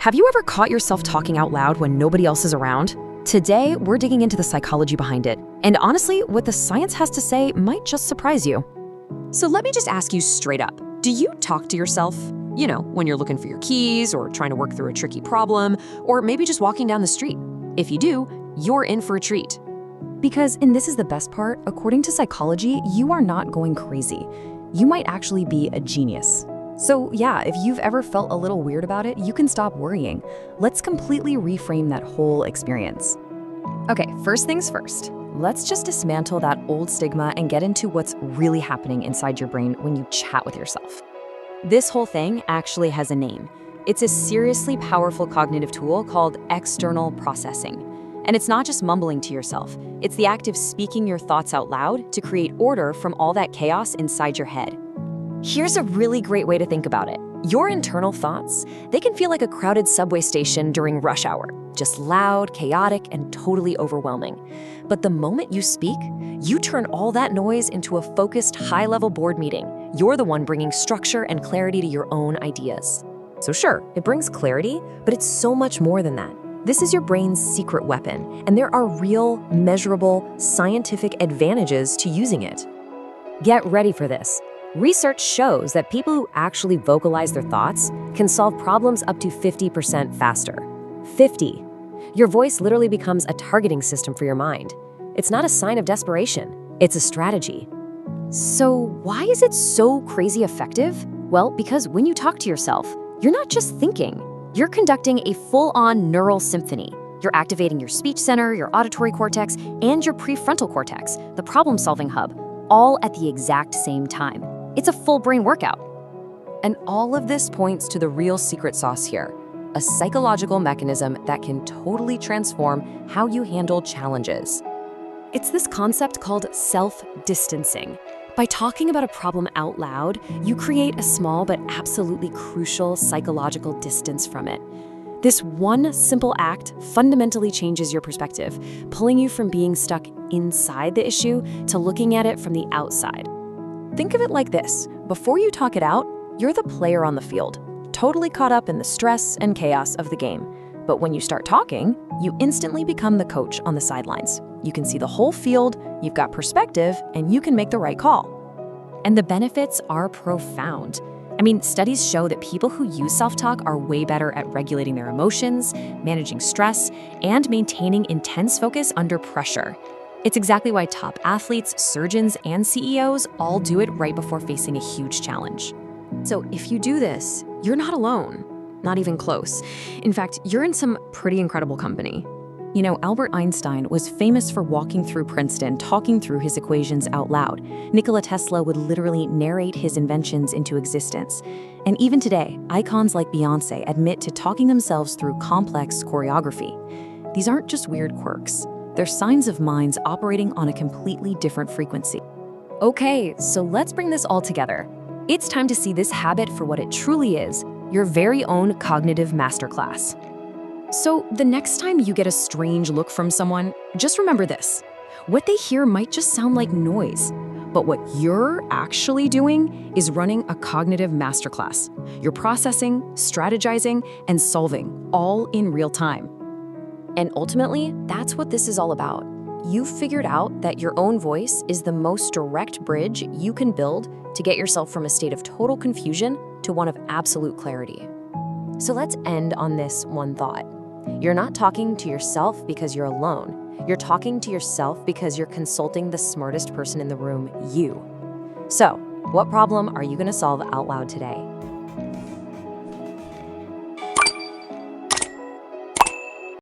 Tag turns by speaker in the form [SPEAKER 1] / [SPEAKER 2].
[SPEAKER 1] Have you ever caught yourself talking out loud when nobody else is around? Today, we're digging into the psychology behind it. And honestly, what the science has to say might just surprise you.
[SPEAKER 2] So let me just ask you straight up. Do you talk to yourself? You know, when you're looking for your keys or trying to work through a tricky problem, or maybe just walking down the street. If you do, you're in for a treat.
[SPEAKER 1] Because, and this is the best part, according to psychology, you are not going crazy. You might actually be a genius. So yeah, if you've ever felt a little weird about it, you can stop worrying. Let's completely reframe that whole experience. Okay, first things first. Let's just dismantle that old stigma and get into what's really happening inside your brain when you chat with yourself. This whole thing actually has a name. It's a seriously powerful cognitive tool called external processing. And it's not just mumbling to yourself. It's the act of speaking your thoughts out loud to create order from all that chaos inside your head. Here's a really great way to think about it. Your internal thoughts, they can feel like a crowded subway station during rush hour, just loud, chaotic, and totally overwhelming. But the moment you speak, you turn all that noise into a focused, high-level board meeting. You're the one bringing structure and clarity to your own ideas. So sure, it brings clarity, but it's so much more than that. This is your brain's secret weapon, and there are real, measurable, scientific advantages to using it. Get ready for this. Research shows that people who actually vocalize their thoughts can solve problems up to 50% faster. 50. Your voice literally becomes a targeting system for your mind. It's not a sign of desperation, it's a strategy. So why is it so crazy effective? Well, because when you talk to yourself, you're not just thinking. You're conducting a full-on neural symphony. You're activating your speech center, your auditory cortex, and your prefrontal cortex, the problem-solving hub, all at the exact same time. It's a full brain workout. And all of this points to the real secret sauce here, a psychological mechanism that can totally transform how you handle challenges. It's this concept called self-distancing. By talking about a problem out loud, you create a small but absolutely crucial psychological distance from it. This one simple act fundamentally changes your perspective, pulling you from being stuck inside the issue to looking at it from the outside. Think of it like this. Before you talk it out, you're the player on the field, totally caught up in the stress and chaos of the game. But when you start talking, you instantly become the coach on the sidelines. You can see the whole field, you've got perspective, and you can make the right call. And the benefits are profound. I mean, studies show that people who use self-talk are way better at regulating their emotions, managing stress, and maintaining intense focus under pressure. It's exactly why top athletes, surgeons, and CEOs all do it right before facing a huge challenge. So if you do this, you're not alone, not even close. In fact, you're in some pretty incredible company. You know, Albert Einstein was famous for walking through Princeton, talking through his equations out loud. Nikola Tesla would literally narrate his inventions into existence. And even today, icons like Beyoncé admit to talking themselves through complex choreography. These aren't just weird quirks. They're signs of minds operating on a completely different frequency. Okay, so let's bring this all together. It's time to see this habit for what it truly is, your very own cognitive masterclass. So the next time you get a strange look from someone, just remember this. What they hear might just sound like noise, but what you're actually doing is running a cognitive masterclass. You're processing, strategizing, and solving, all in real time. And ultimately, that's what this is all about. You've figured out that your own voice is the most direct bridge you can build to get yourself from a state of total confusion to one of absolute clarity. So let's end on this one thought. You're not talking to yourself because you're alone. You're talking to yourself because you're consulting the smartest person in the room, you. So, what problem are you going to solve out loud today?